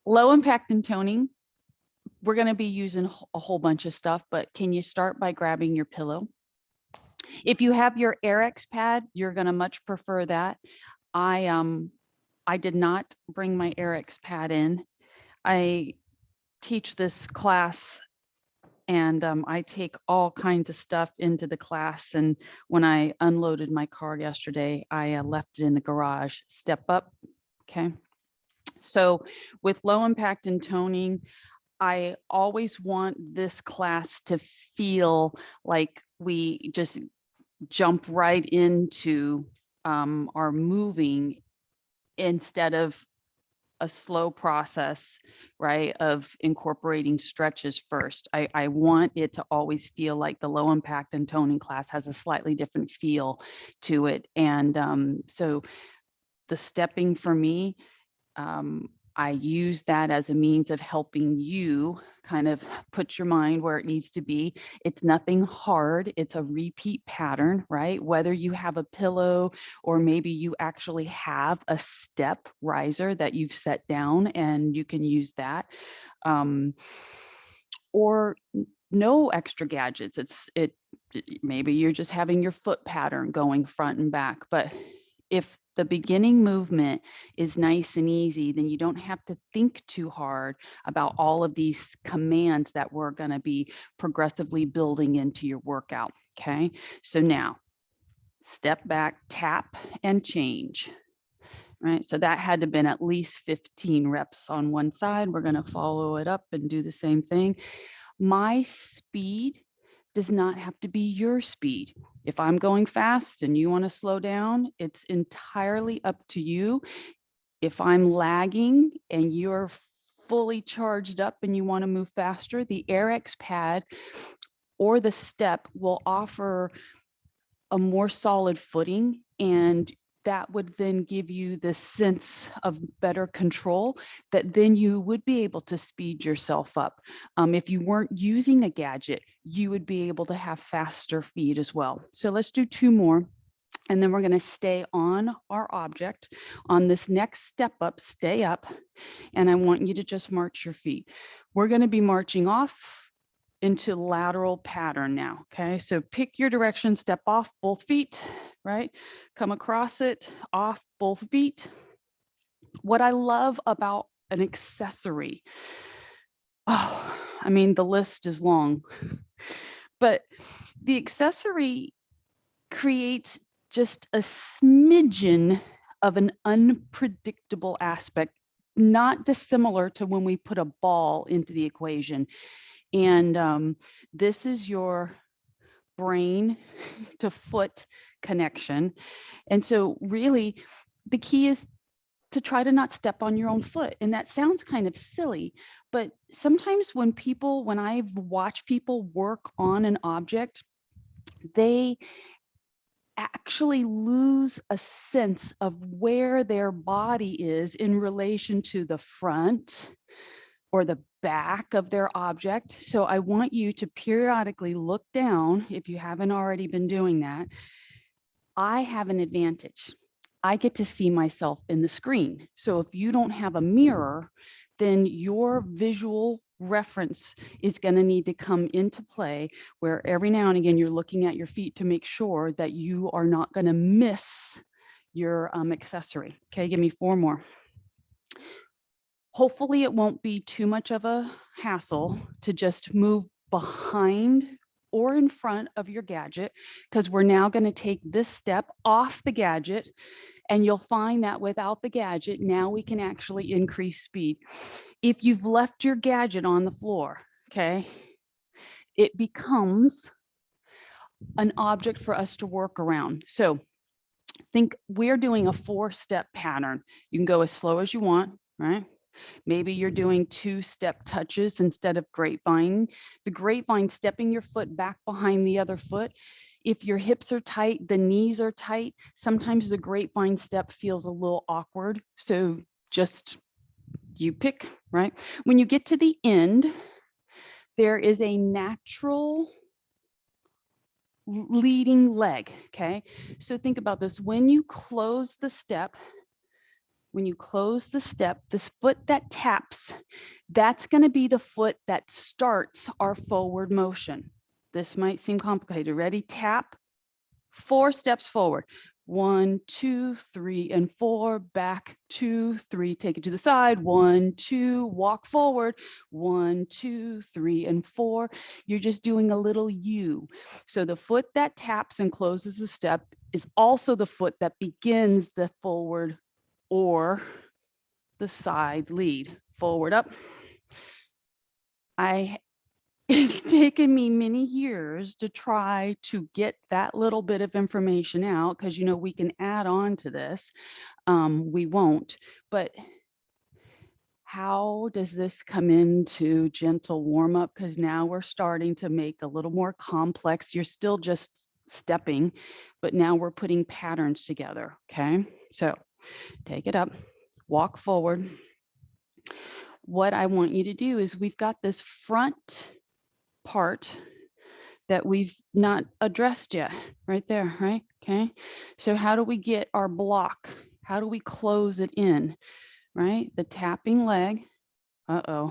Low impact and toning, we're going to be using a whole bunch of stuff, but can you start by grabbing your pillow? If you have your Airex pad, you're going to much prefer that. I did not bring my Airex pad in. I teach this class and I take all kinds of stuff into the class. And when I unloaded my car yesterday, I left it in the garage. Step up. Okay. So with low impact and toning, I always want this class to feel like we just jump right into our moving instead of a slow process, right, of incorporating stretches first. I want it to always feel like the low impact and toning class has a slightly different feel to it. And so the stepping for me, I use that as a means of helping you kind of put your mind where it needs to be. It's nothing hard. It's a repeat pattern, right? Whether you have a pillow or maybe you actually have a step riser that you've set down and you can use that. Or no extra gadgets. Maybe you're just having your foot pattern going front and back, but if the beginning movement is nice and easy, then you don't have to think too hard about all of these commands that we're going to be progressively building into your workout. Okay, so now step back, tap, and change. Right, so that had to have been at least 15 reps on one side. We're going to follow it up and do the same thing. My speed does not have to be your speed. If I'm going fast and you want to slow down, it's entirely up to you. If I'm lagging and you're fully charged up and you want to move faster, the Airex pad or the step will offer a more solid footing, and that would then give you the sense of better control that then you would be able to speed yourself up. If you weren't using a gadget, you would be able to have faster feet as well. So let's do 2 more. And then we're going to stay on our object. On this next step up, stay up. And I want you to just march your feet. We're going to be marching off into lateral pattern now. Okay, so pick your direction, step off both feet, right? Come across it, off both feet. What I love about an accessory, oh, I mean, the list is long, but the accessory creates just a smidgen of an unpredictable aspect, not dissimilar to when we put a ball into the equation. And this is your brain to foot connection. And so really the key is to try to not step on your own foot. And that sounds kind of silly, but sometimes when I've watched people work on an object, they actually lose a sense of where their body is in relation to the front or the back of their object. So I want you to periodically look down if you haven't already been doing that. I have an advantage. I get to see myself in the screen. So if you don't have a mirror, then your visual reference is going to need to come into play, where every now and again you're looking at your feet to make sure that you are not going to miss your accessory. Okay, give me 4 more. Hopefully it won't be too much of a hassle to just move behind or in front of your gadget, because we're now going to take this step off the gadget, and you'll find that without the gadget, now we can actually increase speed. If you've left your gadget on the floor, okay, it becomes an object for us to work around. So think we're doing a 4-step pattern. You can go as slow as you want, right? Maybe you're doing 2-step touches instead of grapevine. The grapevine, stepping your foot back behind the other foot. If your hips are tight, the knees are tight, sometimes the grapevine step feels a little awkward. So just you pick, right? When you get to the end, there is a natural leading leg, okay? So think about this. When you close the step, When you close the step, this foot that taps, that's going to be the foot that starts our forward motion. This might seem complicated. Ready? Tap, 4 steps forward. 1, 2, 3, and 4. Back, 2, 3. Take it to the side. 1, 2. Walk forward. 1, 2, 3, and 4. You're just doing a little U. So the foot that taps and closes the step is also the foot that begins the forward or the side lead. Forward, up. It's taken me many years to try to get that little bit of information out, because you know we can add on to this. We won't, but how does this come into gentle warm up? Because now we're starting to make a little more complex. You're still just stepping, but now we're putting patterns together. Okay, so take it up, walk forward. What I want you to do is, we've got this front part that we've not addressed yet, right there, right? Okay, so how do we get our block? How do we close it in, right? The tapping leg. We're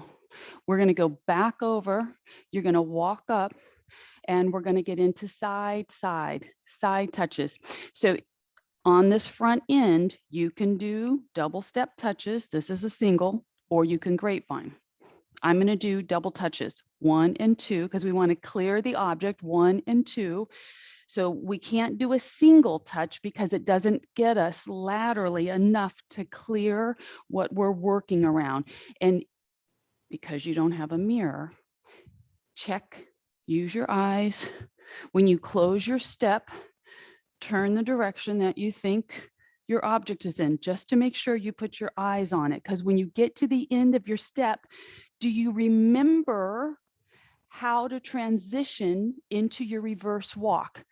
going to go back over. You're going to walk up, and we're going to get into side touches. So on this front end, you can do double step touches. This is a single, or you can grapevine. I'm going to do double touches, 1 and 2, because we want to clear the object, 1 and 2. So we can't do a single touch because it doesn't get us laterally enough to clear what we're working around. And because you don't have a mirror, check, use your eyes. When you close your step, turn the direction that you think your object is in, just to make sure you put your eyes on it. Because when you get to the end of your step, do you remember how to transition into your reverse walk?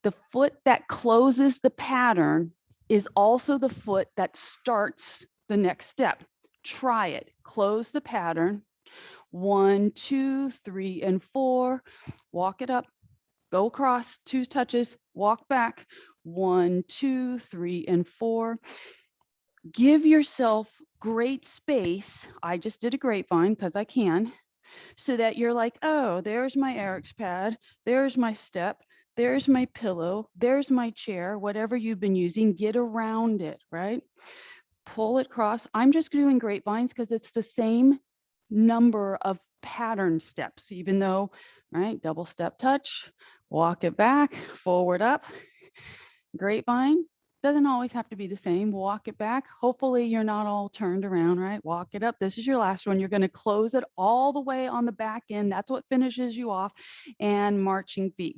The foot that closes the pattern is also the foot that starts the next step. Try it. Close the pattern. 1, 2, 3, and 4. Walk it up. Go across, 2 touches. Walk back. 1, 2, 3, and 4. Give yourself great space. I just did a grapevine because I can, so that you're like, oh, there's my Eric's pad, there's my step, there's my pillow, there's my chair, whatever you've been using, get around it, right? Pull it across. I'm just doing grapevines because it's the same number of pattern steps, even though, right? Double step touch, walk it back, forward, up, grapevine. Doesn't always have to be the same. Walk it back. Hopefully you're not all turned around, right? Walk it up. This is your last one. You're going to close it all the way on the back end. That's what finishes you off. And marching feet.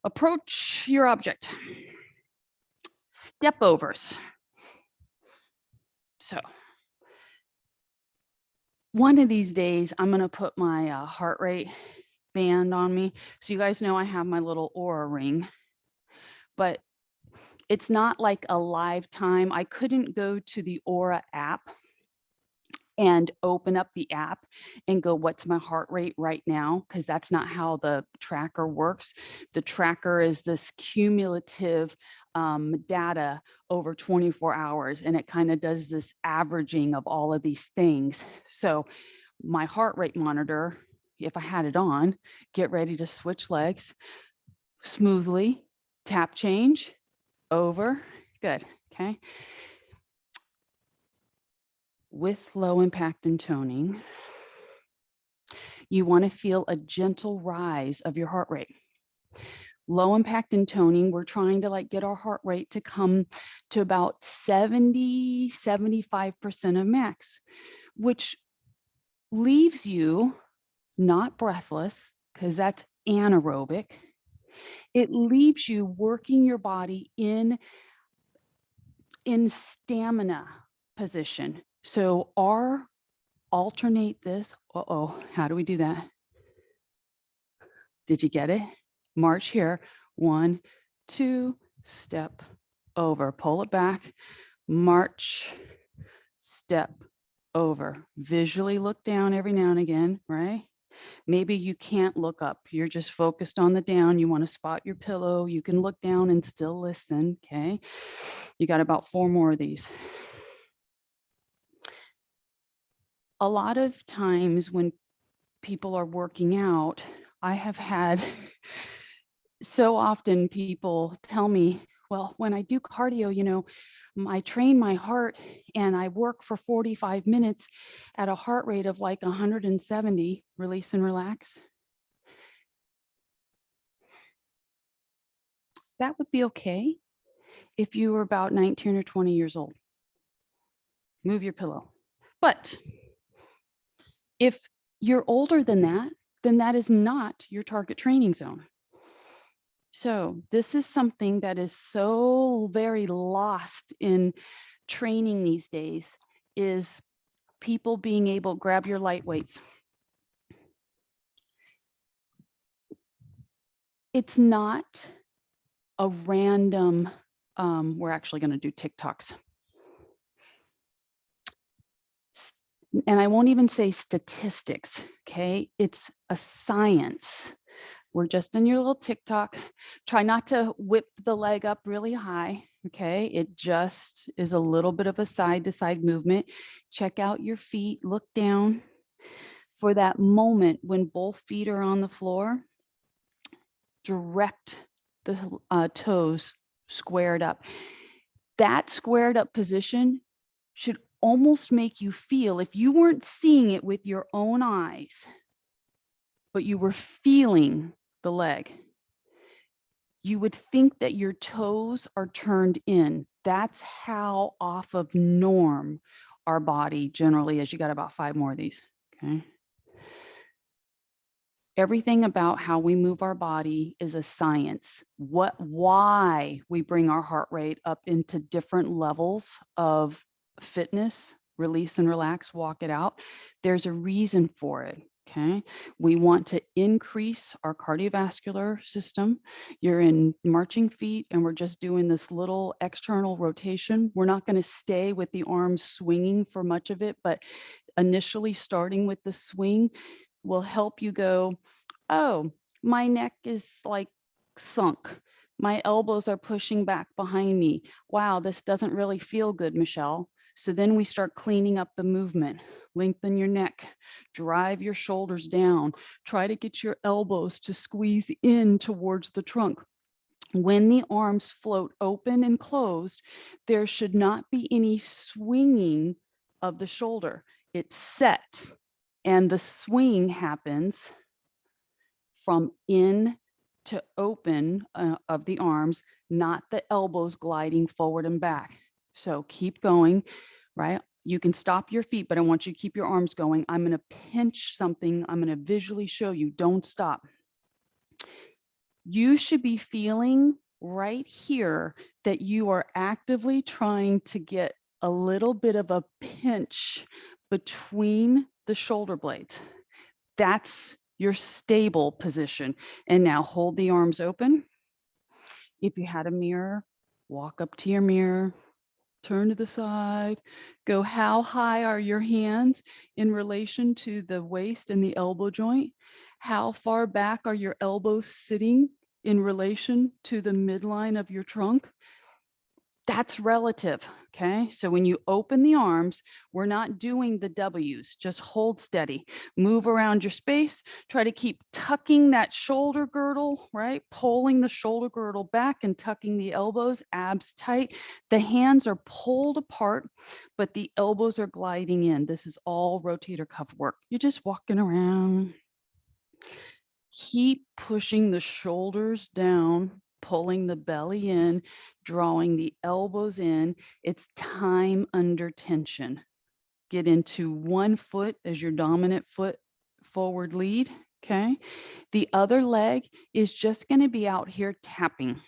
Approach your object. Step overs. So one of these days, I'm going to put my heart rate band on me. So you guys know I have my little Aura ring, but it's not like a live time. I couldn't go to the Aura app and open up the app and go, what's my heart rate right now? Because that's not how the tracker works. The tracker is this cumulative data over 24 hours, and it kind of does this averaging of all of these things. So my heart rate monitor, if I had it on, get ready to switch legs smoothly, tap change, over, good, okay. With low impact intoning, you want to feel a gentle rise of your heart rate. Low impact intoning, we're trying to like get our heart rate to come to about 70–75% of max, which leaves you not breathless, because that's anaerobic. It leaves you working your body in stamina position. So alternate this. How do we do that? Did you get it? March here. 1, 2, step over. Pull it back. March, step over. Visually look down every now and again, right? Maybe you can't look up. You're just focused on the down. You want to spot your pillow. You can look down and still listen. Okay. You got about 4 more of these. A lot of times when people are working out, I have had so often people tell me, well, when I do cardio, I train my heart and I work for 45 minutes at a heart rate of like 170, release and relax. That would be okay if you were about 19 or 20 years old. Move your pillow. But if you're older than that, then that is not your target training zone. So this is something that is so very lost in training these days, is people being able to grab your light weights. It's not a random, we're actually going to do TikToks. And I won't even say statistics, okay? It's a science. We're just in your little TikTok. Try not to whip the leg up really high, okay? It just is a little bit of a side-to-side movement. Check out your feet, look down. For that moment when both feet are on the floor, direct the toes squared up. That squared up position should almost make you feel, if you weren't seeing it with your own eyes, but you were feeling the leg, you would think that your toes are turned in. That's how off of norm our body generally is. You got about 5 more of these, okay? Everything about how we move our body is a science. Why we bring our heart rate up into different levels of fitness, release and relax, walk it out. There's a reason for it. Okay. We want to increase our cardiovascular system. You're in marching feet and we're just doing this little external rotation. We're not going to stay with the arms swinging for much of it, but initially starting with the swing will help you go, oh, my neck is like sunk. My elbows are pushing back behind me. Wow, this doesn't really feel good, Michelle. So then we start cleaning up the movement. Lengthen your neck, drive your shoulders down, try to get your elbows to squeeze in towards the trunk. When the arms float open and closed, there should not be any swinging of the shoulder. It's set, and the swing happens from in to open of the arms, not the elbows gliding forward and back. So keep going, right? You can stop your feet, but I want you to keep your arms going. I'm going to pinch something. I'm going to visually show you. Don't stop. You should be feeling right here that you are actively trying to get a little bit of a pinch between the shoulder blades. That's your stable position. And now hold the arms open. If you had a mirror, walk up to your mirror, turn to the side, go, how high are your hands in relation to the waist and the elbow joint? How far back are your elbows sitting in relation to the midline of your trunk? That's relative, okay? So when you open the arms, we're not doing the W's, just hold steady. Move around your space, try to keep tucking that shoulder girdle, right? Pulling the shoulder girdle back and tucking the elbows, abs tight. The hands are pulled apart, but the elbows are gliding in. This is all rotator cuff work. You're just walking around. Keep pushing the shoulders down, pulling the belly in, drawing the elbows in. It's time under tension. Get into one foot as your dominant foot forward lead, okay? The other leg is just going to be out here tapping.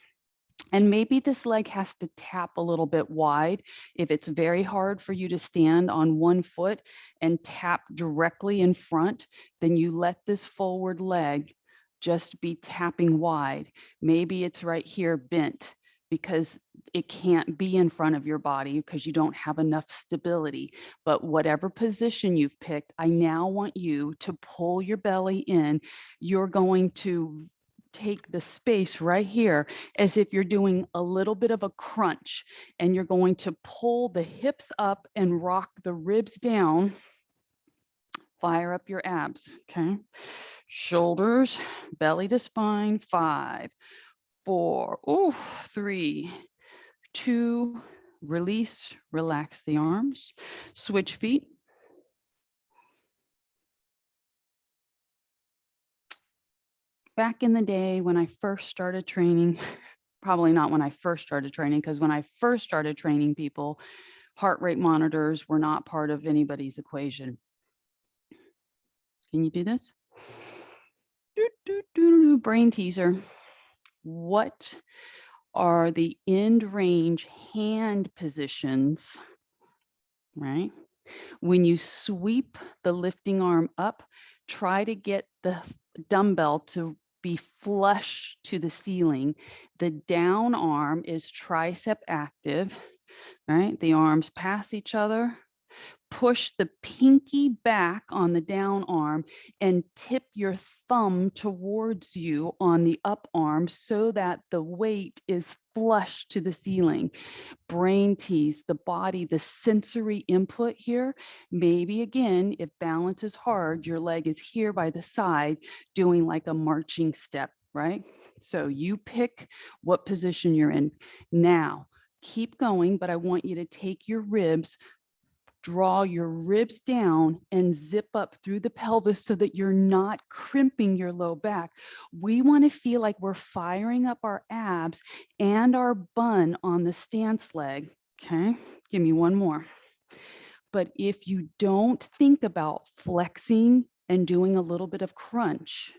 And maybe this leg has to tap a little bit wide. If it's very hard for you to stand on one foot and tap directly in front, then you let this forward leg just be tapping wide. Maybe it's right here bent. because it can't be in front of your body because you don't have enough stability. But whatever position you've picked, I now want you to pull your belly in. You're going to take the space right here as if you're doing a little bit of a crunch, and you're going to pull the hips up and rock the ribs down. Fire up your abs, okay? Shoulders, belly to spine. 5, 4, 3, 2, release, relax the arms. Switch feet. Back in the day when I first started training, probably not when I first started training, because when I first started training people, heart rate monitors were not part of anybody's equation. Can you do this? Brain teaser. What are the end range hand positions, right? When you sweep the lifting arm up, try to get the dumbbell to be flush to the ceiling. The down arm is tricep active, right? The arms pass each other. Push the pinky back on the down arm and tip your thumb towards you on the up arm so that the weight is flush to the ceiling. Brain tease, the body, the sensory input here. Maybe again, if balance is hard, your leg is here by the side doing like a marching step, right? So you pick what position you're in. Now, keep going, but I want you to take your ribs, draw your ribs down and zip up through the pelvis so that you're not crimping your low back. We want to feel like we're firing up our abs and our bun on the stance leg. Okay, give me one more. But if you don't think about flexing and doing a little bit of crunch,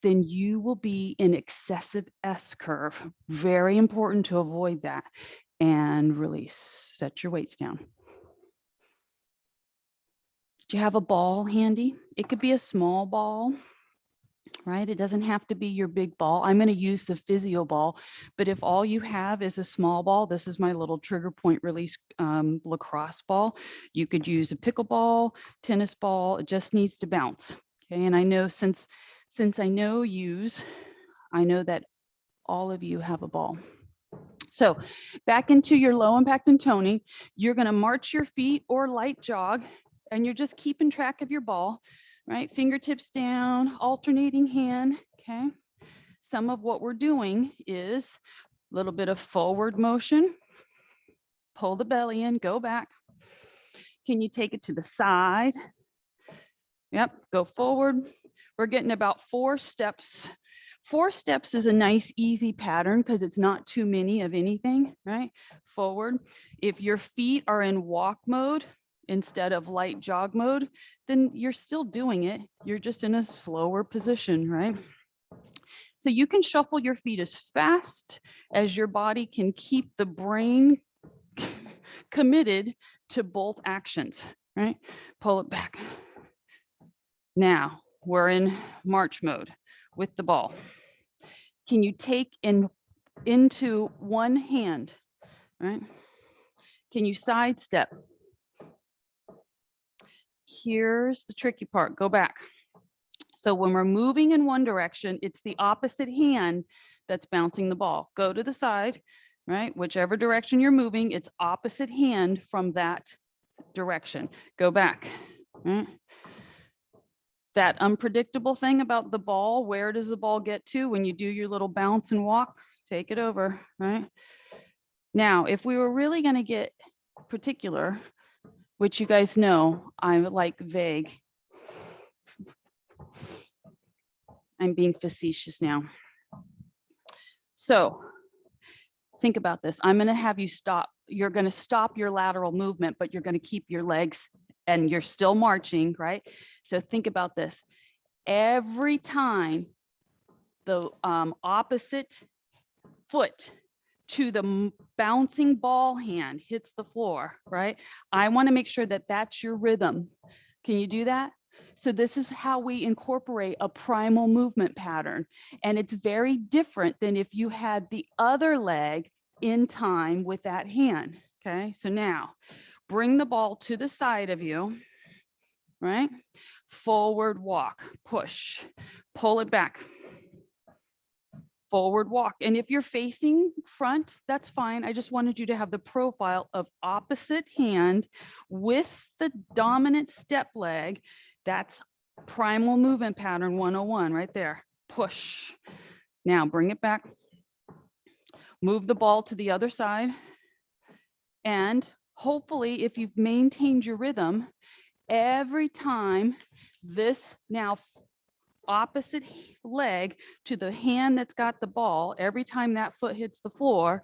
then you will be in excessive S curve. Very important to avoid that. And release. Set your weights down. Do you have a ball handy? It could be a small ball, right? It doesn't have to be your big ball. I'm going to use the physio ball, but if all you have is a small ball, this is my little trigger point release lacrosse ball. You could use a pickleball, tennis ball. It just needs to bounce. Okay, and I know since I know yous, I know that all of you have a ball. So back into your low impact and toning, you're going to march your feet or light jog, and you're just keeping track of your ball, right? Fingertips down, alternating hand, okay? Some of what we're doing is a little bit of forward motion, pull the belly in, go back. Can you take it to the side? Yep, go forward. We're getting about 4 steps. 4 steps is a nice, easy pattern because it's not too many of anything, right? Forward. If your feet are in walk mode instead of light jog mode, then you're still doing it. You're just in a slower position, right? So you can shuffle your feet as fast as your body can keep the brain committed to both actions, right? Pull it back. Now we're in march mode with the ball. Can you take into one hand, right? Can you sidestep? Here's the tricky part, go back. So when we're moving in one direction, it's the opposite hand that's bouncing the ball. Go to the side, right? Whichever direction you're moving, it's opposite hand from that direction. Go back, right? That unpredictable thing about the ball, where does the ball get to when you do your little bounce and walk? Take it over, right? Now, if we were really going to get particular, which you guys know, I like vague. I'm being facetious now. So think about this. I'm going to have you stop. You're going to stop your lateral movement, but you're going to keep your legs and you're still marching, right? So think about this. Every time the opposite foot to the bouncing ball hand hits the floor, right? I want to make sure that that's your rhythm. Can you do that? So this is how we incorporate a primal movement pattern. And it's very different than if you had the other leg in time with that hand. Okay, so now bring the ball to the side of you, right? Forward walk, push, pull it back, forward walk. And if you're facing front, that's fine. I just wanted you to have the profile of opposite hand with the dominant step leg. That's primal movement pattern 101 right there. Push. Now bring it back. Move the ball to the other side. And hopefully, if you've maintained your rhythm, every time this now opposite leg to the hand that's got the ball, every time that foot hits the floor,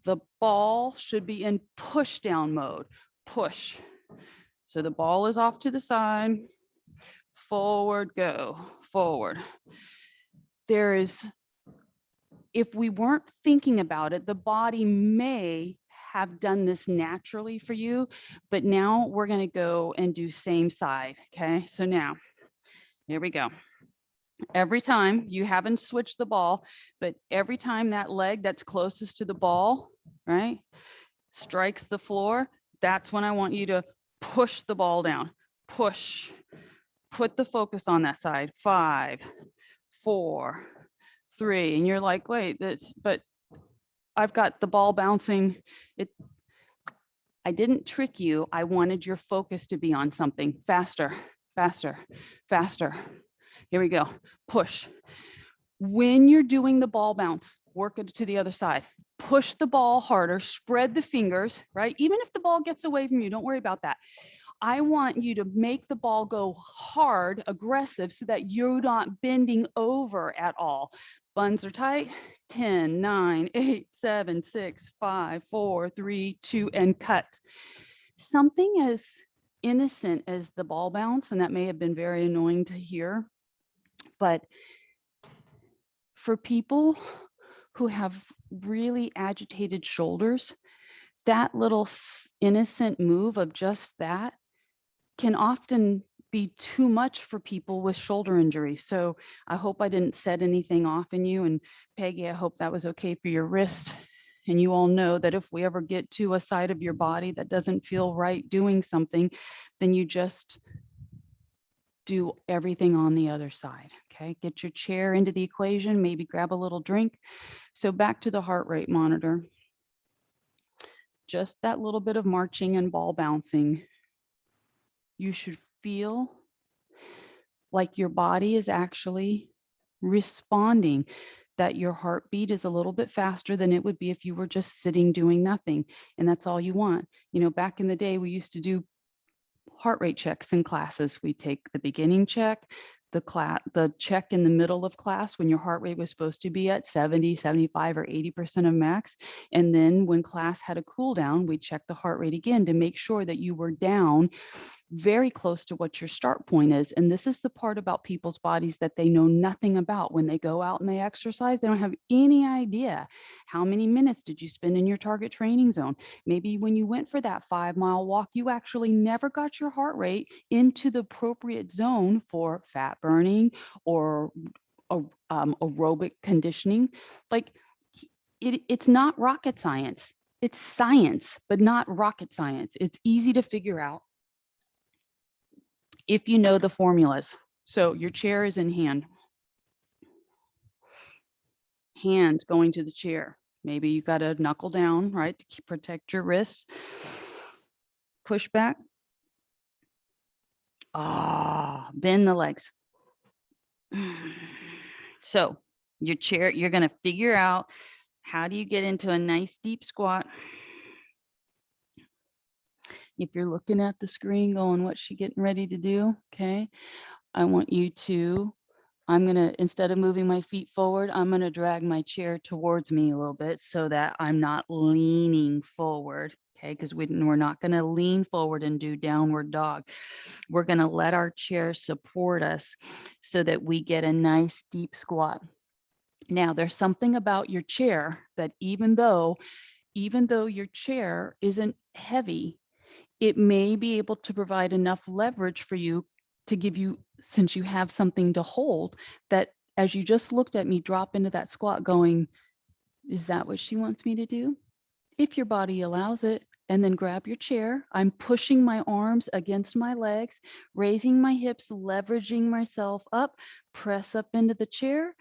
the ball should be in push down mode. Push. So the ball is off to the side. Forward, go. Forward. There is, if we weren't thinking about it, the body may have done this naturally for you, but now we're going to go and do same side. Okay, so now here we go. Every time, you haven't switched the ball, but every time that leg that's closest to the ball, right, strikes the floor, that's when I want you to push the ball down. Push. Put the focus on that side. 5, 4, 3. And you're like, wait, but I've got the ball bouncing. I didn't trick you. I wanted your focus to be on something. Faster, faster, faster. Here we go. Push. When you're doing the ball bounce, work it to the other side. Push the ball harder, spread the fingers, right? Even if the ball gets away from you, don't worry about that. I want you to make the ball go hard, aggressive, so that you're not bending over at all. Buns are tight. 10, 9, 8, 7, 6, 5, 4, 3, 2, and cut. Something as innocent as the ball bounce, and that may have been very annoying to hear, but for people who have really agitated shoulders, that little innocent move of just that can often be too much for people with shoulder injury. So I hope I didn't set anything off in you. And Peggy, I hope that was okay for your wrist. And you all know that if we ever get to a side of your body that doesn't feel right doing something, then you just do everything on the other side. Okay, get your chair into the equation, maybe grab a little drink. So back to the heart rate monitor. Just that little bit of marching and ball bouncing. You should feel like your body is actually responding, that your heartbeat is a little bit faster than it would be if you were just sitting doing nothing. And that's all you want. You know, back in the day, we used to do heart rate checks in classes. We take the beginning check, the check in the middle of class when your heart rate was supposed to be at 70, 75, or 80% of max. And then when class had a cool down, we check the heart rate again to make sure that you were down very close to what your start point is. And this is the part about people's bodies that they know nothing about. When they go out and they exercise, they don't have any idea how many minutes did you spend in your target training zone. Maybe when you went for that 5-mile walk, you actually never got your heart rate into the appropriate zone for fat burning or aerobic conditioning. Like it's not rocket science. It's science, but not rocket science. It's easy to figure out if you know the formulas. So your chair is in hand. Hands going to the chair. Maybe you got to knuckle down, right, to protect your wrists. Push back. Bend the legs. So your chair, you're going to figure out how do you get into a nice deep squat. If you're looking at the screen going, what's she getting ready to do? Okay. I want you to, I'm going to, instead of moving my feet forward, I'm going to drag my chair towards me a little bit so that I'm not leaning forward. Okay. Because we're not going to lean forward and do downward dog. We're going to let our chair support us so that we get a nice deep squat. Now, there's something about your chair that even though your chair isn't heavy, it may be able to provide enough leverage for you to give you, since you have something to hold, that as you just looked at me drop into that squat going, is that what she wants me to do? if your body allows it. And then grab your chair. I'm pushing my arms against my legs, raising my hips, leveraging myself up, press up into the chair.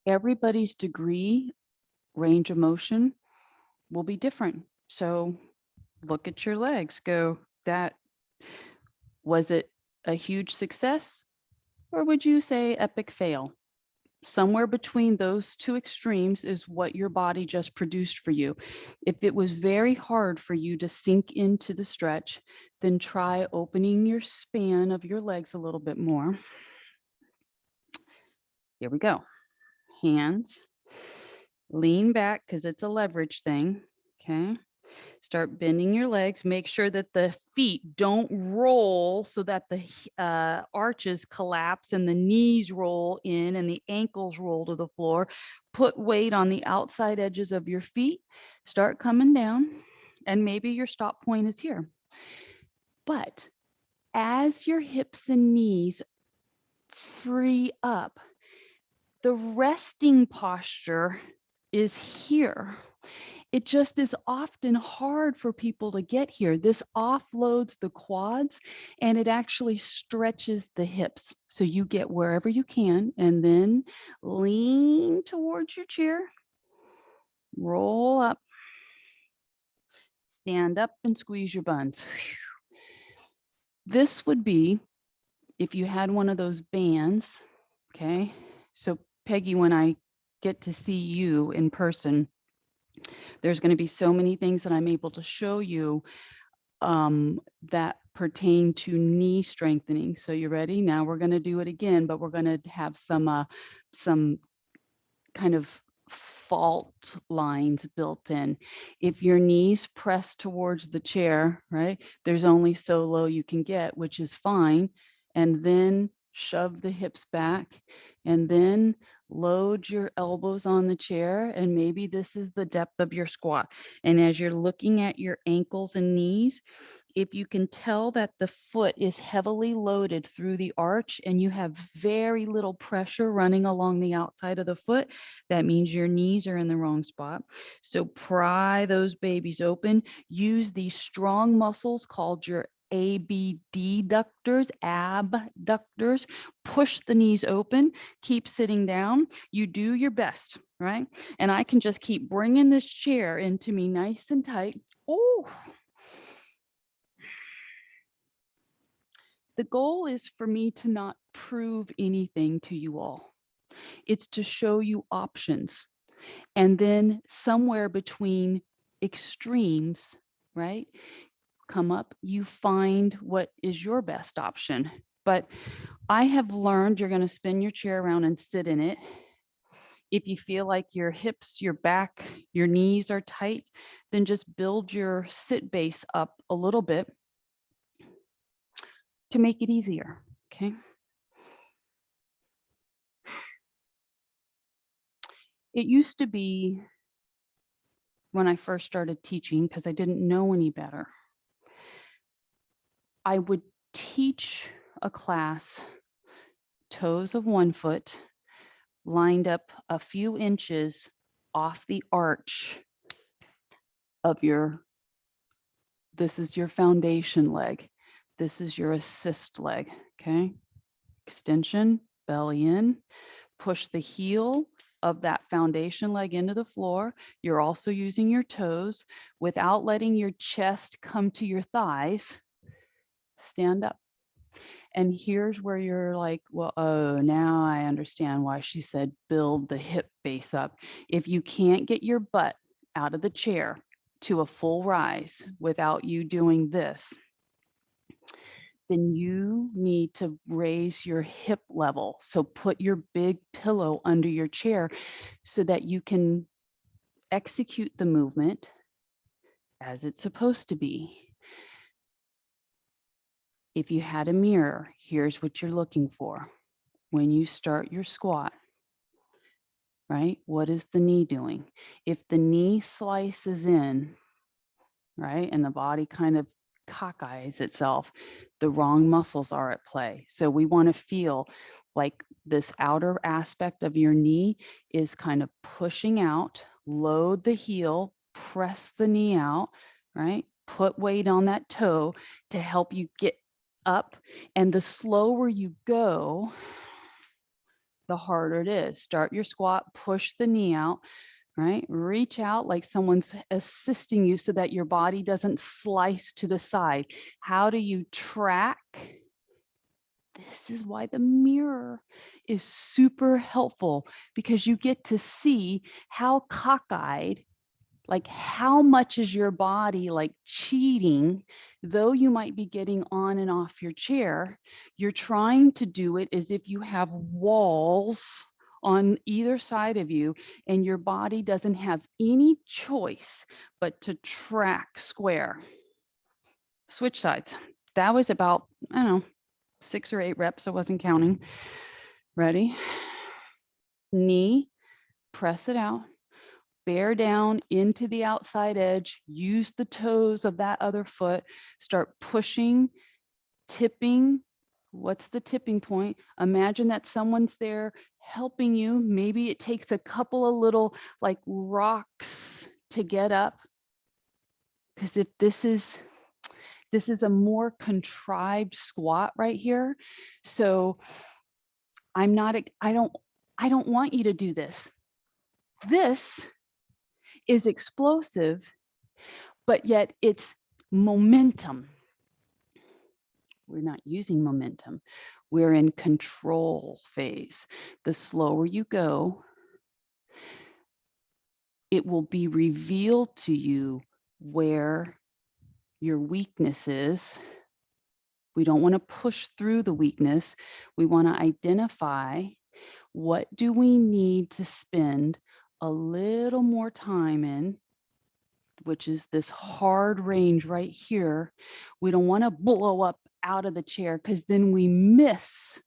Everybody's degree, range of motion will be different. So look at your legs, go, was it a huge success? Or would you say epic fail? Somewhere between those two extremes is what your body just produced for you. If it was very hard for you to sink into the stretch, then try opening your span of your legs a little bit more. Here we go. Hands, lean back because it's a leverage thing. Okay. Start bending your legs. Make sure that the feet don't roll so that the arches collapse and the knees roll in and the ankles roll to the floor. Put weight on the outside edges of your feet. Start coming down, and maybe your stop point is here. But as your hips and knees free up, the resting posture is here. It just is often hard for people to get here. This offloads the quads and it actually stretches the hips. So you get wherever you can and then lean towards your chair, roll up, stand up and squeeze your buns. This would be if you had one of those bands, okay? So Peggy, when I get to see you in person, there's going to be so many things that I'm able to show you that pertain to knee strengthening. So you ready? Now we're going to do it again, but we're going to have some kind of fault lines built in. If your knees press towards the chair, right, there's only so low you can get, which is fine. And then shove the hips back and then load your elbows on the chair. And maybe this is the depth of your squat. And as you're looking at your ankles and knees, if you can tell that the foot is heavily loaded through the arch and you have very little pressure running along the outside of the foot, that means your knees are in the wrong spot. So pry those babies open. Use these strong muscles called your abductors, abductors. Push the knees open, keep sitting down. You do your best, right? And I can just keep bringing this chair into me nice and tight. Oh, the goal is for me to not prove anything to you all. It's to show you options. And then somewhere between extremes, right? Come up, you find what is your best option. But I have learned you're going to spin your chair around and sit in it. If you feel like your hips, your back, your knees are tight, then just build your sit base up a little bit to make it easier. Okay. It used to be when I first started teaching, because I didn't know any better, I would teach a class, toes of one foot, lined up a few inches off the arch of this is your foundation leg. This is your assist leg, okay? Extension, belly in, push the heel of that foundation leg into the floor. You're also using your toes without letting your chest come to your thighs. Stand up. And here's where you're like, well, oh, now I understand why she said build the hip base up. If you can't get your butt out of the chair to a full rise without you doing this, then you need to raise your hip level. So put your big pillow under your chair so that you can execute the movement as it's supposed to be. If you had a mirror, here's what you're looking for. When you start your squat, right? What is the knee doing? If the knee slices in, right, and the body kind of cockeyes itself, the wrong muscles are at play. So we want to feel like this outer aspect of your knee is kind of pushing out, load the heel, press the knee out, right? Put weight on that toe to help you get up. And the slower you go, the harder it is. Start your squat, push the knee out, right? Reach out like someone's assisting you so that your body doesn't slice to the side. How do you track? This is why the mirror is super helpful, because you get to see how cockeyed, like how much is your body like cheating, though you might be getting on and off your chair. You're trying to do it as if you have walls on either side of you, and your body doesn't have any choice but to track square. Switch sides. That was about, I don't know, 6 or 8 reps. I wasn't counting. Ready? Knee, press it out, bear down into the outside edge, use the toes of that other foot, start pushing, tipping. What's the tipping point? Imagine that someone's there helping you. Maybe it takes a couple of little like rocks to get up. Because if this is a more contrived squat right here. So I don't want you to do this. This is explosive, but yet it's momentum. We're not using momentum. We're in control phase. The slower you go, it will be revealed to you where your weakness is. We don't want to push through the weakness. We want to identify, what do we need to spend a little more time in, which is this hard range right here. We don't want to blow up out of the chair, because then we miss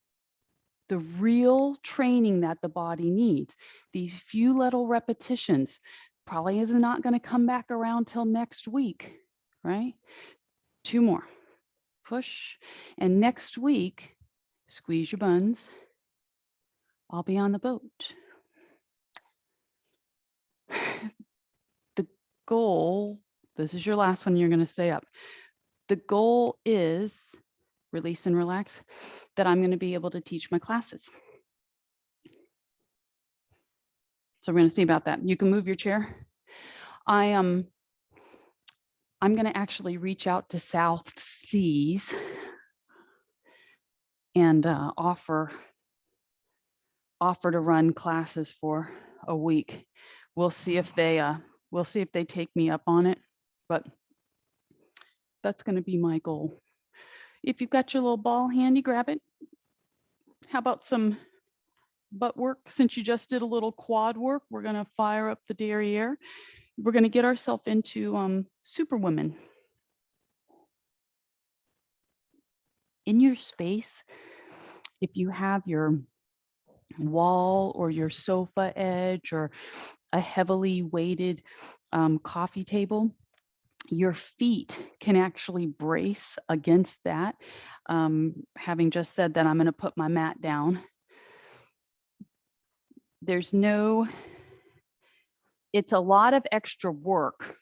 the real training that the body needs. These few little repetitions probably is not going to come back around till next week, right? 2 more. Push. And next week, squeeze your buns. I'll be on the boat. The goal, this is your last one, you're going to stay up. The goal is release and relax, that I'm going to be able to teach my classes. So we're going to see about that. You can move your chair. I'm going to actually reach out to South Seas and offer to run classes for a week. We'll see if they take me up on it, but that's going to be my goal. If you've got your little ball handy, grab it. How about some butt work? Since you just did a little quad work, we're going to fire up the derriere. We're going to get ourselves into Superwoman. In your space, if you have your wall or your sofa edge or a heavily weighted coffee table, your feet can actually brace against that. Having just said that, I'm going to put my mat down. It's a lot of extra work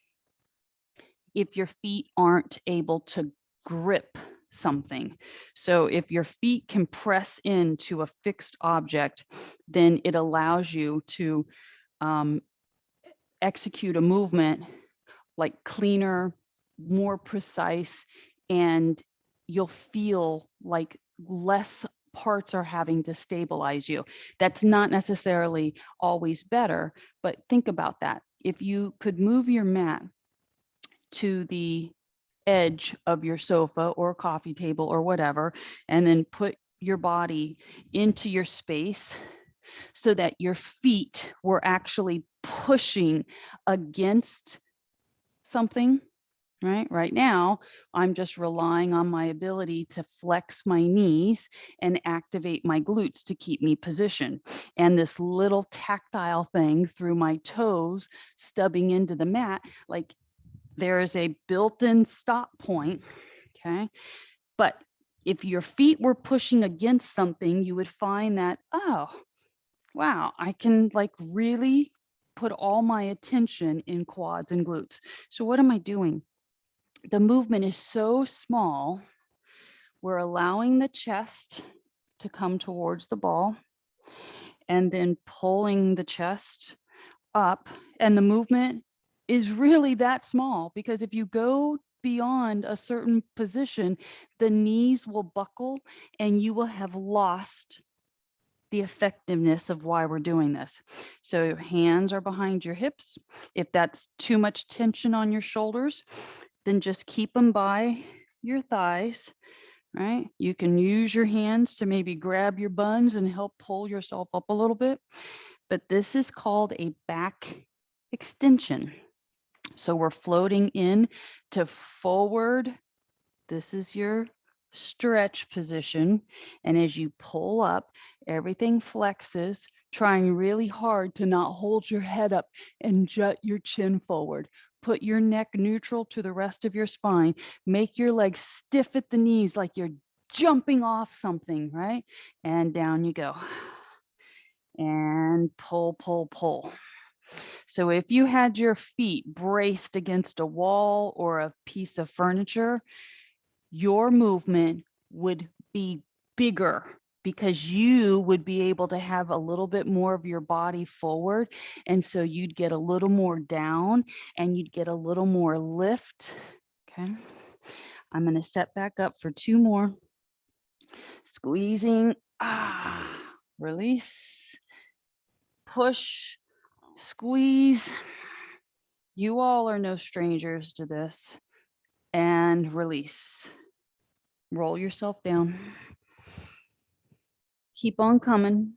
if your feet aren't able to grip something. So if your feet can press into a fixed object, then it allows you to execute a movement like cleaner, more precise, and you'll feel like less parts are having to stabilize you. That's not necessarily always better, but think about that. If you could move your mat to the edge of your sofa or coffee table or whatever, and then put your body into your space so that your feet were actually pushing against something, right? Right now, I'm just relying on my ability to flex my knees and activate my glutes to keep me positioned. And this little tactile thing through my toes stubbing into the mat, like there is a built-in stop point, okay? But If your feet were pushing against something, you would find that, oh, wow, I can like really put all my attention in quads and glutes. So what am I doing? The movement is so small. We're allowing the chest to come towards the ball and then pulling the chest up. And the movement is really that small, because if you go beyond a certain position, the knees will buckle and you will have lost the effectiveness of why we're doing this. So your hands are behind your hips. If that's too much tension on your shoulders, then just keep them by your thighs, right? You can use your hands to maybe grab your buns and help pull yourself up a little bit. But this is called a back extension. So we're floating in to forward. This is your stretch position. And as you pull up, everything flexes, trying really hard to not hold your head up and jut your chin forward. Put your neck neutral to the rest of your spine. Make your legs stiff at the knees like you're jumping off something, right? And down you go. And pull, pull, pull. So if you had your feet braced against a wall or a piece of furniture, your movement would be bigger, because you would be able to have a little bit more of your body forward. And so you'd get a little more down and you'd get a little more lift. Okay. I'm going to set back up for 2 more. Squeezing, release, push, squeeze. You all are no strangers to this. And release. Roll yourself down. Keep on coming.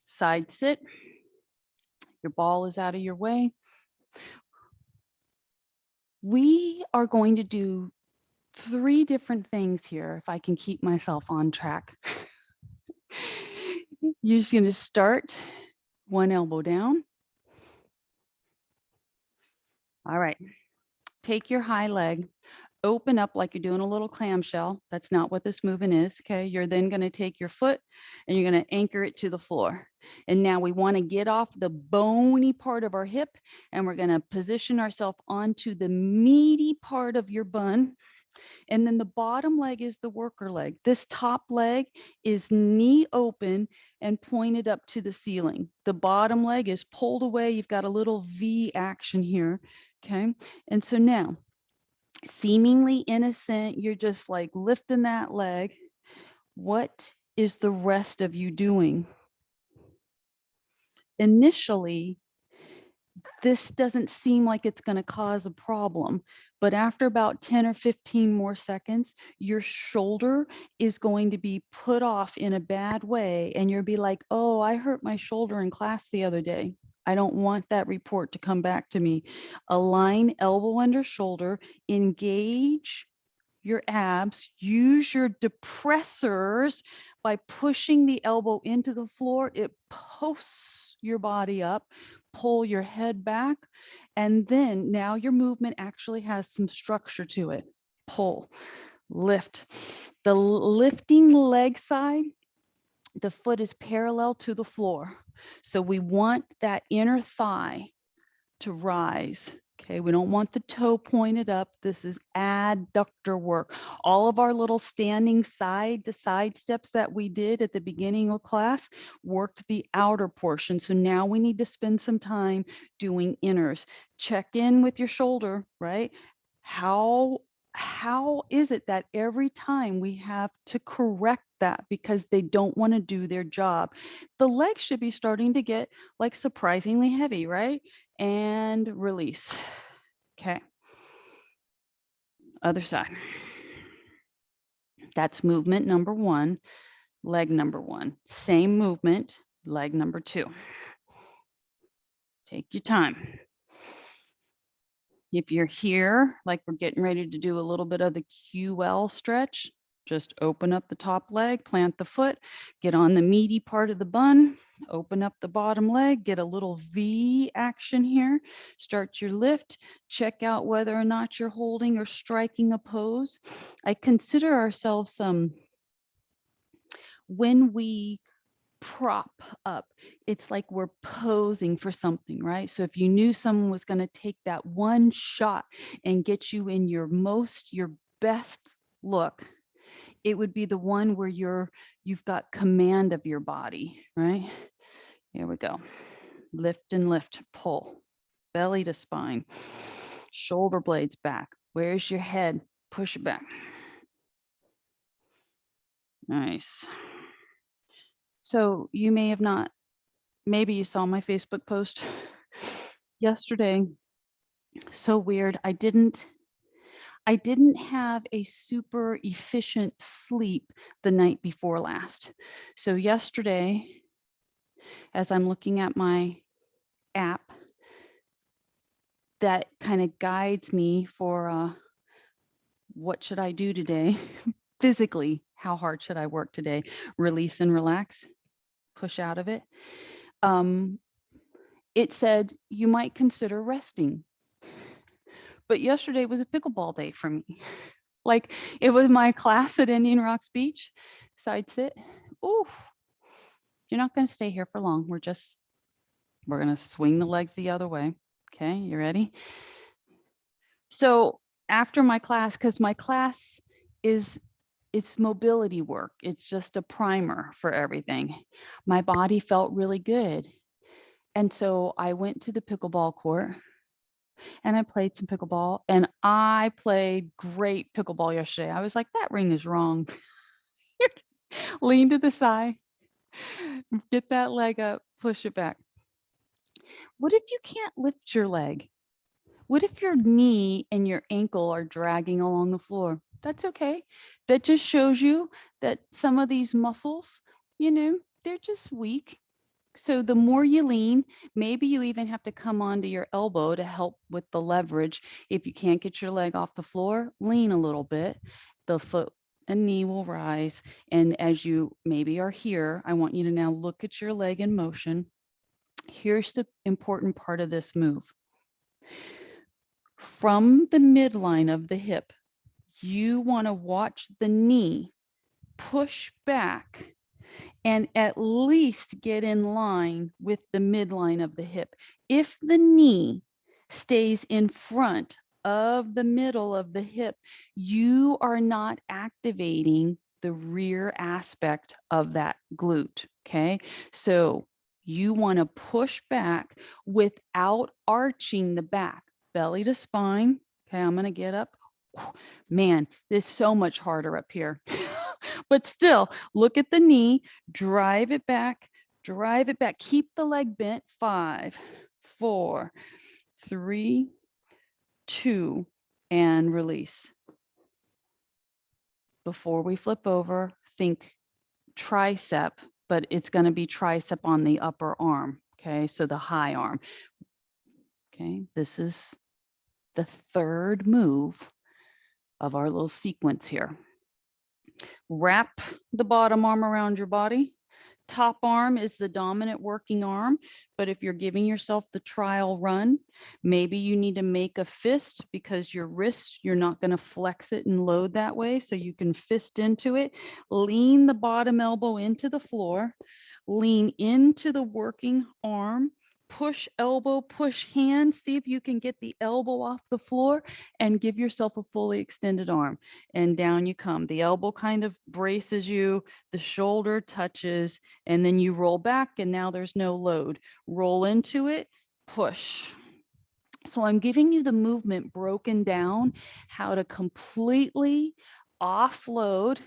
Side sit. Your ball is out of your way. We are going to do 3 different things here, if I can keep myself on track. You're just going to start one elbow down. All right. Take your high leg, open up like you're doing a little clamshell. That's not what this movement is. Okay. You're then going to take your foot and you're going to anchor it to the floor. And now we want to get off the bony part of our hip and we're going to position ourselves onto the meaty part of your bun. And then the bottom leg is the worker leg. This top leg is knee open and pointed up to the ceiling. The bottom leg is pulled away. You've got a little V action here. Okay. And so now, seemingly innocent, you're just like lifting that leg. What is the rest of you doing? Initially, this doesn't seem like it's going to cause a problem, but after about 10 or 15 more seconds, your shoulder is going to be put off in a bad way, and you'll be like, oh, I hurt my shoulder in class the other day. I don't want that report to come back to me. Align elbow under shoulder, engage your abs, use your depressors by pushing the elbow into the floor. It posts your body up, pull your head back, and then now your movement actually has some structure to it. Pull, lift. The lifting leg side, the foot is parallel to the floor. So we want that inner thigh to rise. Okay, we don't want the toe pointed up. This is adductor work. All of our little standing side to side steps that we did at the beginning of class worked the outer portion. So now we need to spend some time doing inners. Check in with your shoulder, right? How is it that every time we have to correct that because they don't want to do their job? The legs should be starting to get like surprisingly heavy, right? And release. Okay. Other side. That's movement number 1, leg number 1. Same movement, leg number 2. Take your time. If you're here, like we're getting ready to do a little bit of the QL stretch, Just open up the top leg, plant the foot, get on the meaty part of the bun, open up the bottom leg, get a little V action here, start your lift, check out whether or not you're holding or striking a pose. I consider ourselves when we prop up, it's like we're posing for something, right? So if you knew someone was going to take that one shot and get you in your best look, it would be the one where you've got command of your body, right? Here we go. Lift and lift, pull, belly to spine, shoulder blades back. Where's your head? Push it back. Nice. So you may have not, maybe you saw my Facebook post yesterday. So weird. I didn't have a super efficient sleep the night before last. So yesterday, as I'm looking at my app that kind of guides me for what should I do today physically, how hard should I work today, release and relax, push out of it. It said you might consider resting. But yesterday was a pickleball day for me. Like it was my class at Indian Rocks Beach, side sit. Ooh, you're not going to stay here for long. We're going to swing the legs the other way. Okay, you ready? So after my class, because my class it's mobility work. It's just a primer for everything. My body felt really good. And so I went to the pickleball court and I played some pickleball, and I played great pickleball yesterday. I was like, that ring is wrong. Lean to the side, get that leg up, push it back. What if you can't lift your leg? What if your knee and your ankle are dragging along the floor? That's okay. That just shows you that some of these muscles, they're just weak. So the more you lean, maybe you even have to come onto your elbow to help with the leverage. If you can't get your leg off the floor, lean a little bit. The foot and knee will rise. And as you maybe are here, I want you to now look at your leg in motion. Here's the important part of this move. From the midline of the hip, you want to watch the knee push back and at least get in line with the midline of the hip. If the knee stays in front of the middle of the hip, you are not activating the rear aspect of that glute, okay? So you want to push back without arching the back, belly to spine. Okay, I'm going to get up. Man, this is so much harder up here. But still, look at the knee, drive it back, keep the leg bent. 5, 4, 3, 2, and release. Before we flip over, think tricep, but it's going to be tricep on the upper arm. Okay, so the high arm. Okay, this is the third move of our little sequence here. Wrap the bottom arm around your body. Top arm is the dominant working arm, but if you're giving yourself the trial run, maybe you need to make a fist because your wrist, you're not going to flex it and load that way, so you can fist into it. Lean the bottom elbow into the floor. Lean into the working arm. Push elbow, push hand. See if you can get the elbow off the floor and give yourself a fully extended arm. And down you come. The elbow kind of braces you, the shoulder touches, and then you roll back and now there's no load. Roll into it, push. So I'm giving you the movement broken down, how to completely offload,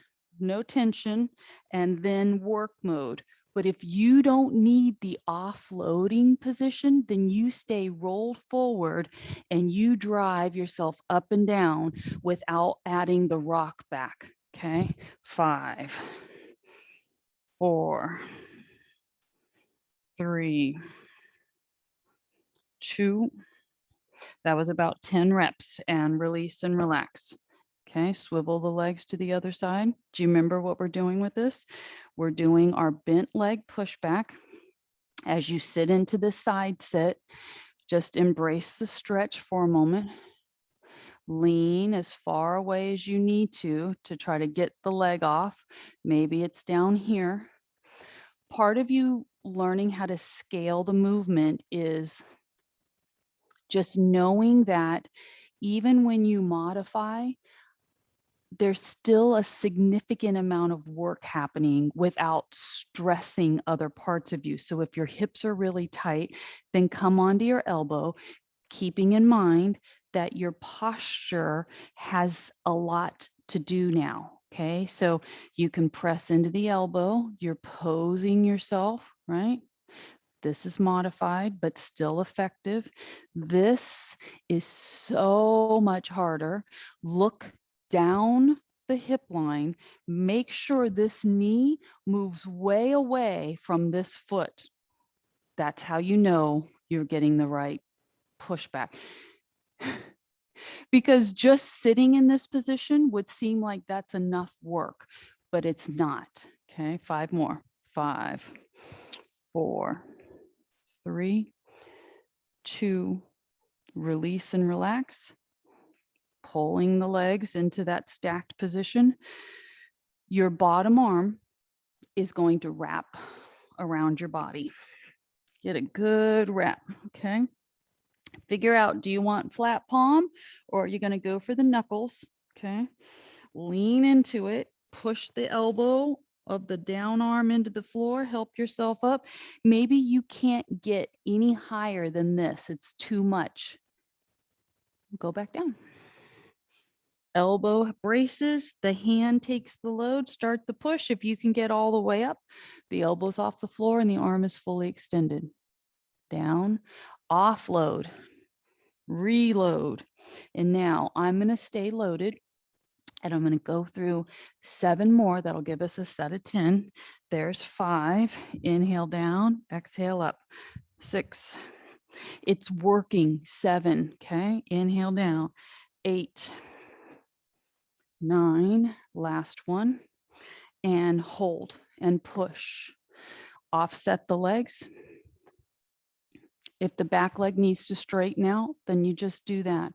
no tension, and then work mode. But if you don't need the offloading position, then you stay rolled forward and you drive yourself up and down without adding the rock back. Okay, 5, 4, 3, 2. That was about 10 reps, and release and relax. Okay, swivel the legs to the other side. Do you remember what we're doing with this? We're doing our bent leg pushback. As you sit into the side sit, just embrace the stretch for a moment. Lean as far away as you need to try to get the leg off. Maybe it's down here. Part of you learning how to scale the movement is just knowing that even when you modify, there's still a significant amount of work happening without stressing other parts of you. So if your hips are really tight, then come onto your elbow, keeping in mind that your posture has a lot to do now. Okay, so you can press into the elbow, you're posing yourself, right? This is modified, but still effective. This is so much harder. Look down the hip line. Make sure this knee moves way away from this foot. That's how you know you're getting the right pushback. Because just sitting in this position would seem like that's enough work, but it's not. Okay, 5 more. 5, 4, 3, 2, release and relax, pulling the legs into that stacked position. Your bottom arm is going to wrap around your body. Get a good wrap, okay? Figure out, do you want flat palm or are you going to go for the knuckles, okay? Lean into it, push the elbow of the down arm into the floor, help yourself up. Maybe you can't get any higher than this. It's too much. Go back down. Elbow braces, the hand takes the load, start the push. If you can get all the way up, the elbow's off the floor and the arm is fully extended. Down, offload, reload. And now I'm going to stay loaded and I'm going to go through 7 more. That'll give us a set of 10. There's 5. Inhale down, exhale up. 6. It's working. 7. Okay. Inhale down. 8. 9, last one, and hold and push. Offset the legs. If the back leg needs to straighten out, then you just do that.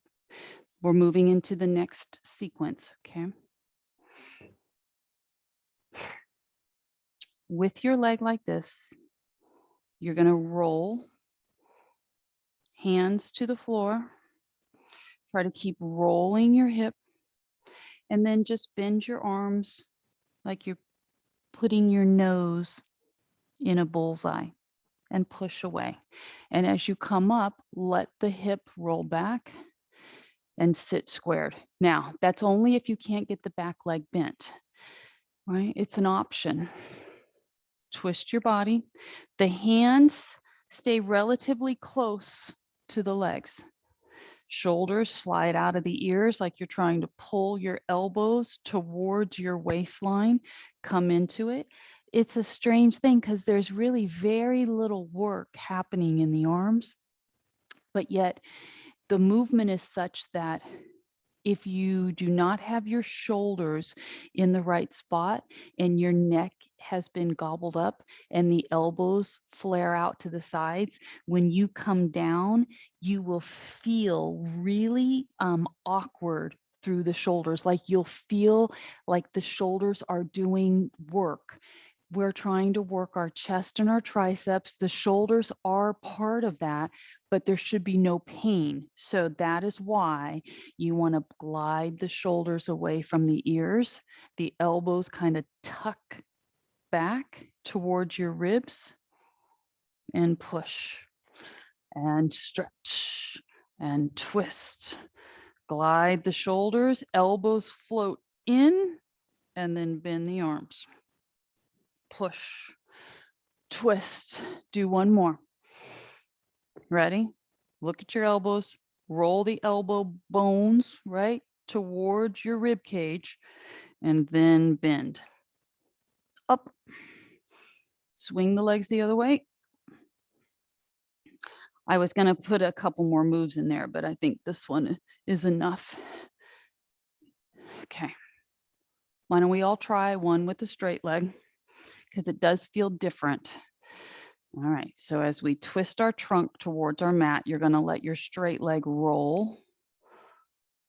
We're moving into the next sequence, okay? With your leg like this, you're going to roll, hands to the floor. Try to keep rolling your hip, and then just bend your arms like you're putting your nose in a bullseye and push away. And as you come up, let the hip roll back and sit squared. Now, that's only if you can't get the back leg bent, right? It's an option. Twist your body. The hands stay relatively close to the legs. Shoulders slide out of the ears like you're trying to pull your elbows towards your waistline. Come into it. It's a strange thing because there's really very little work happening in the arms, but yet the movement is such that if you do not have your shoulders in the right spot and your neck has been gobbled up and the elbows flare out to the sides, when you come down, you will feel really awkward through the shoulders. Like you'll feel like the shoulders are doing work. We're trying to work our chest and our triceps. The shoulders are part of that, but there should be no pain. So that is why you want to glide the shoulders away from the ears. The elbows kind of tuck back towards your ribs and push and stretch and twist. Glide the shoulders, elbows float in, and then bend the arms. Push, twist. Do one more. Ready? Look at your elbows. Roll the elbow bones right towards your rib cage and then bend. Up. Swing the legs the other way. I was going to put a couple more moves in there, but I think this one is enough. Okay. Why don't we all try one with a straight leg, because it does feel different. All right, so as we twist our trunk towards our mat, you're going to let your straight leg roll.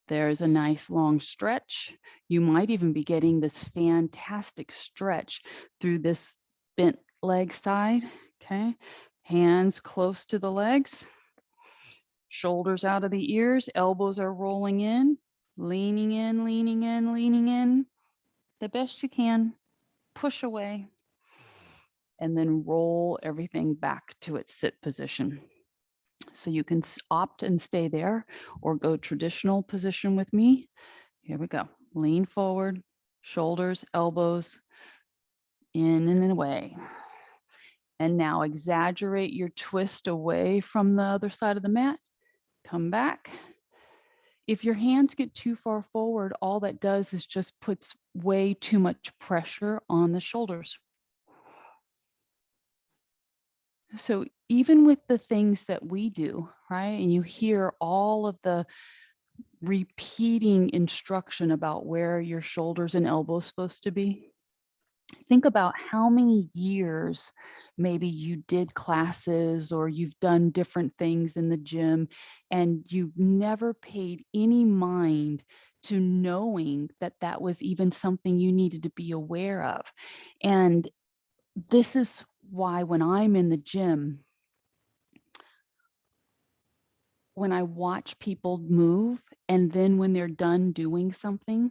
There's a nice long stretch. You might even be getting this fantastic stretch through this bent leg side. Okay, hands close to the legs, shoulders out of the ears, elbows are rolling in, leaning in, leaning in, leaning in. The best you can. Push away, and then roll everything back to its sit position. So you can opt and stay there or go traditional position with me. Here we go. Lean forward, shoulders, elbows, in and away. And now exaggerate your twist away from the other side of the mat. Come back. If your hands get too far forward, all that does is just puts way too much pressure on the shoulders. So even with the things that we do, right, and you hear all of the repeating instruction about where your shoulders and elbows supposed to be, think about how many years maybe you did classes or you've done different things in the gym and you've never paid any mind to knowing that that was even something you needed to be aware of. And this is why when I'm in the gym, when I watch people move and then when they're done doing something,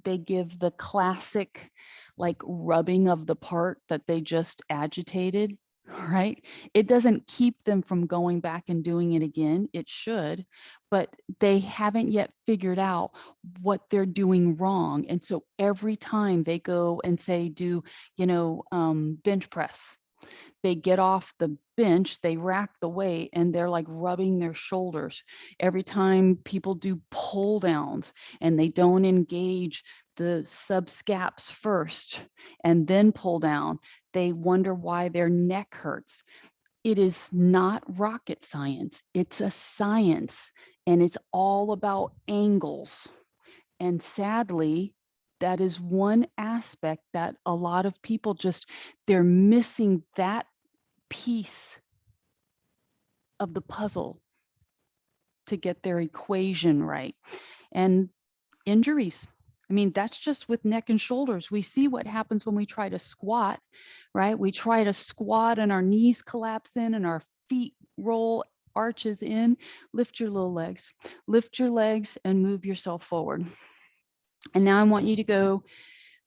they give the classic like rubbing of the part that they just agitated, right? It doesn't keep them from going back and doing it again. It should, but they haven't yet figured out what they're doing wrong. And so every time they go and say, do, bench press, they get off the bench, they rack the weight, and they're like rubbing their shoulders. Every time people do pull downs and they don't engage the subscaps first and then pull down, they wonder why their neck hurts. It is not rocket science. It's a science, and it's all about angles. And sadly, that is one aspect that a lot of people they're missing that piece of the puzzle to get their equation right. And injuries. I mean, that's just with neck and shoulders. We see what happens when we try to squat, right? We try to squat and our knees collapse in and our feet roll arches in. Lift your little legs. Lift your legs and move yourself forward. And now I want you to go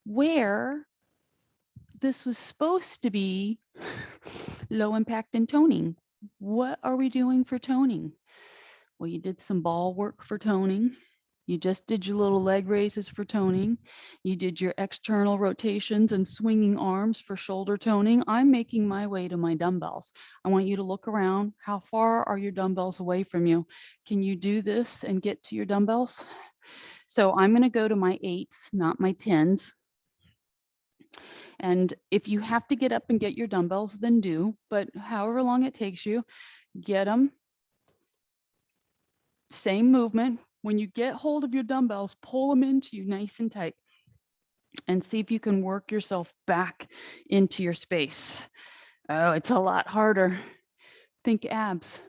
where this was supposed to be low impact and toning. What are we doing for toning? Well, you did some ball work for toning. You just did your little leg raises for toning. You did your external rotations and swinging arms for shoulder toning. I'm making my way to my dumbbells. I want you to look around. How far are your dumbbells away from you? Can you do this and get to your dumbbells? So I'm going to go to my 8s, not my 10s. And if you have to get up and get your dumbbells, then do. But however long it takes you, get them. Same movement. When you get hold of your dumbbells, pull them into you nice and tight and see if you can work yourself back into your space. Oh, it's a lot harder. Think abs,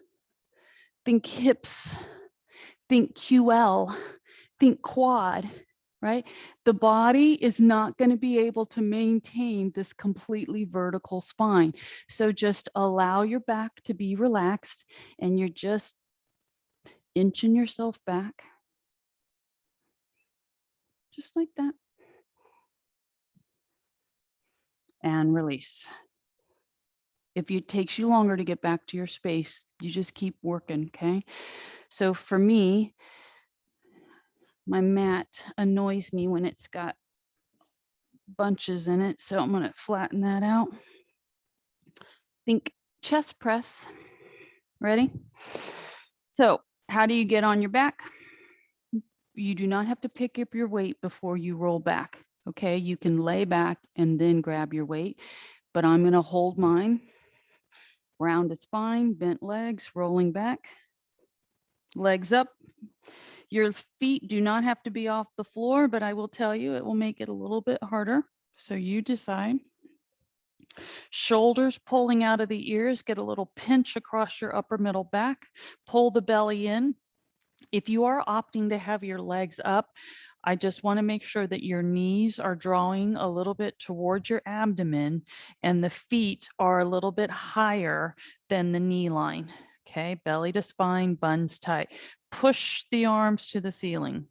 think hips, think QL, think quad, right? The body is not going to be able to maintain this completely vertical spine. So just allow your back to be relaxed and you're just inching yourself back. Just like that. And release. If it takes you longer to get back to your space, you just keep working, okay? So for me, my mat annoys me when it's got bunches in it, so I'm going to flatten that out. Think chest press. Ready? So how do you get on your back? You do not have to pick up your weight before you roll back, okay? You can lay back and then grab your weight, but I'm going to hold mine. Rounded spine, bent legs, rolling back, legs up. Your feet do not have to be off the floor, but I will tell you it will make it a little bit harder. So you decide. Shoulders pulling out of the ears, get a little pinch across your upper middle back, pull the belly in. If you are opting to have your legs up, I just want to make sure that your knees are drawing a little bit towards your abdomen and the feet are a little bit higher than the knee line. Okay, belly to spine, buns tight. Push the arms to the ceiling.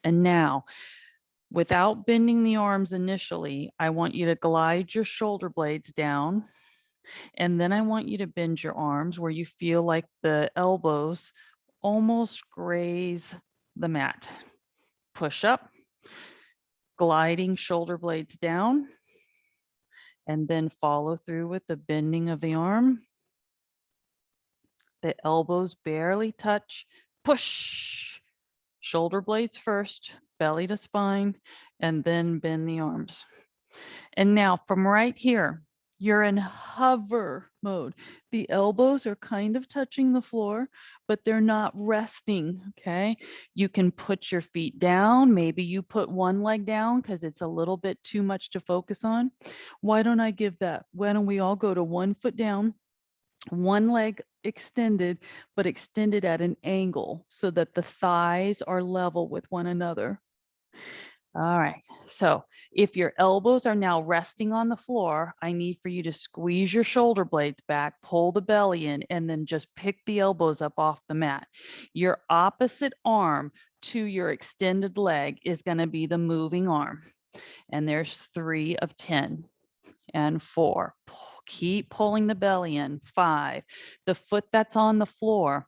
And now, without bending the arms initially, I want you to glide your shoulder blades down. And then I want you to bend your arms where you feel like the elbows almost graze the mat. Push up, gliding shoulder blades down, and then follow through with the bending of the arm. The elbows barely touch. Push. Shoulder blades first, belly to spine, and then bend the arms. And now from right here, you're in hover mode. The elbows are kind of touching the floor, but they're not resting, okay? You can put your feet down. Maybe you put one leg down because it's a little bit too much to focus on. Why don't I give that? Why don't we all go to one foot down, one leg extended, but extended at an angle so that the thighs are level with one another. All right, so if your elbows are now resting on the floor, I need for you to squeeze your shoulder blades back, pull the belly in, and then just pick the elbows up off the mat. Your opposite arm to your extended leg is going to be the moving arm. And there's 3 of 10 and 4. Keep pulling the belly in. 5. The foot that's on the floor,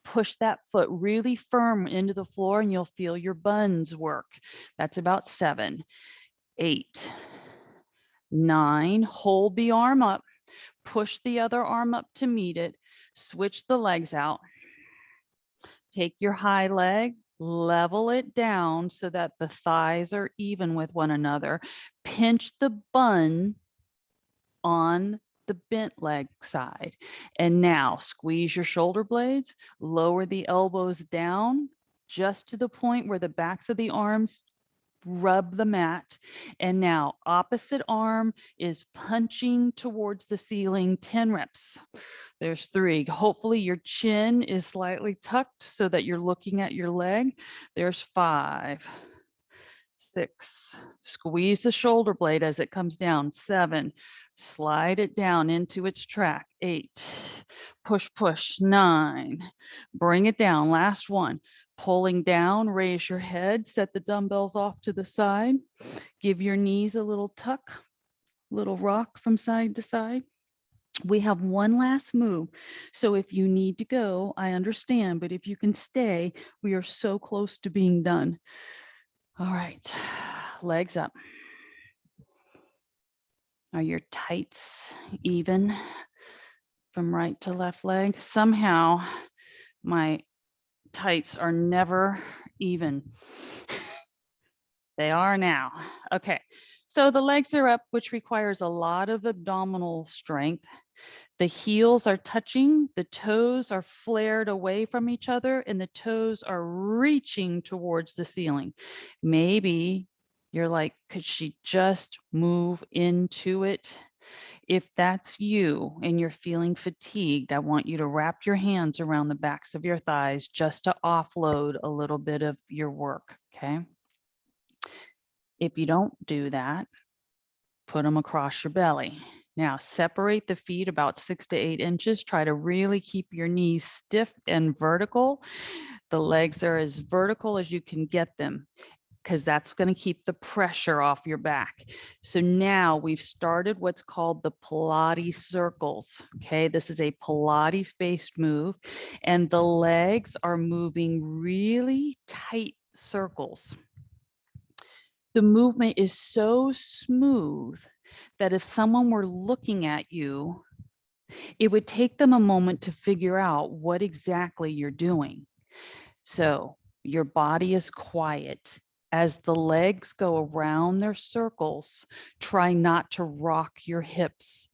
push that foot really firm into the floor and you'll feel your buns work. That's about 7. 8. 9. Hold the arm up. Push the other arm up to meet it. Switch the legs out. Take your high leg, level it down so that the thighs are even with one another. Pinch the bun on the bent leg side. And now squeeze your shoulder blades, lower the elbows down just to the point where the backs of the arms rub the mat. And now opposite arm is punching towards the ceiling, 10 reps. There's 3. Hopefully your chin is slightly tucked so that you're looking at your leg. There's 5. 6. Squeeze the shoulder blade as it comes down. 7. Slide it down into its track. 8. Push, push. 9. Bring it down. Last one. Pulling down, raise your head, set the dumbbells off to the side. Give your knees a little tuck, little rock from side to side. We have one last move. So if you need to go, I understand, but if you can stay, we are so close to being done. All right, legs up. Are your tights even from right to left leg? Somehow my tights are never even. They are now. Okay, so the legs are up, which requires a lot of abdominal strength. The heels are touching, the toes are flared away from each other, and the toes are reaching towards the ceiling. Maybe you're like, could she just move into it? If that's you and you're feeling fatigued, I want you to wrap your hands around the backs of your thighs just to offload a little bit of your work, okay? If you don't do that, put them across your belly. Now separate the feet about 6 to 8 inches. Try to really keep your knees stiff and vertical. The legs are as vertical as you can get them, because that's going to keep the pressure off your back. So now we've started what's called the Pilates circles. Okay, this is a Pilates-based move, and the legs are moving really tight circles. The movement is so smooth that if someone were looking at you, it would take them a moment to figure out what exactly you're doing. So your body is quiet. As the legs go around their circles, try not to rock your hips.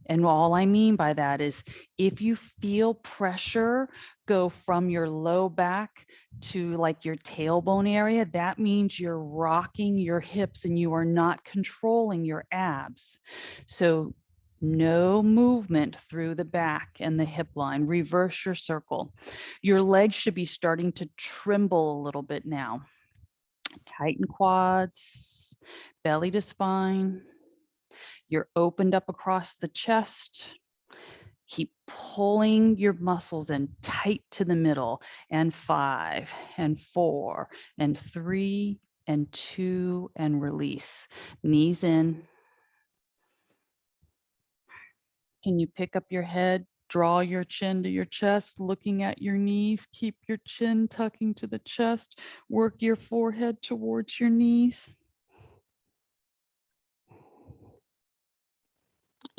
And all I mean by that is if you feel pressure go from your low back to like your tailbone area, that means you're rocking your hips and you are not controlling your abs. So no movement through the back and the hip line. Reverse your circle. Your legs should be starting to tremble a little bit now. Tighten quads, belly to spine. You're opened up across the chest. Keep pulling your muscles in tight to the middle. And 5 and 4 and 3 and 2 and release. Knees in. Can you pick up your head? Draw your chin to your chest, looking at your knees. Keep your chin tucking to the chest. Work your forehead towards your knees.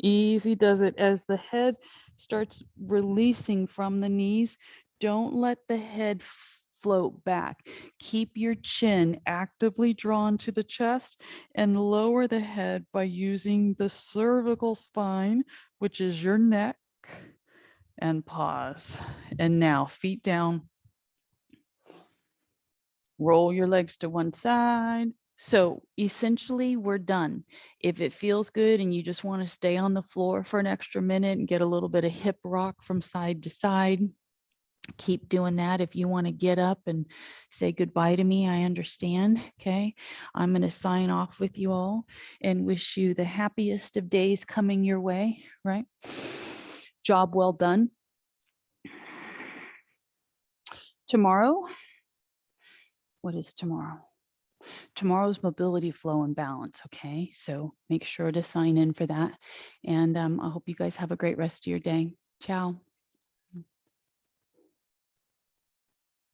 Easy does it. As the head starts releasing from the knees, don't let the head float back. Keep your chin actively drawn to the chest and lower the head by using the cervical spine, which is your neck, and pause. And now feet down. Roll your legs to one side. So essentially, we're done. If it feels good and you just want to stay on the floor for an extra minute and get a little bit of hip rock from side to side, keep doing that. If you want to get up and say goodbye to me, I understand. Okay. I'm going to sign off with you all and wish you the happiest of days coming your way, right? Job well done. Tomorrow, what is tomorrow? Tomorrow's mobility, flow, and balance. Okay, so make sure to sign in for that. And I hope you guys have a great rest of your day. Ciao.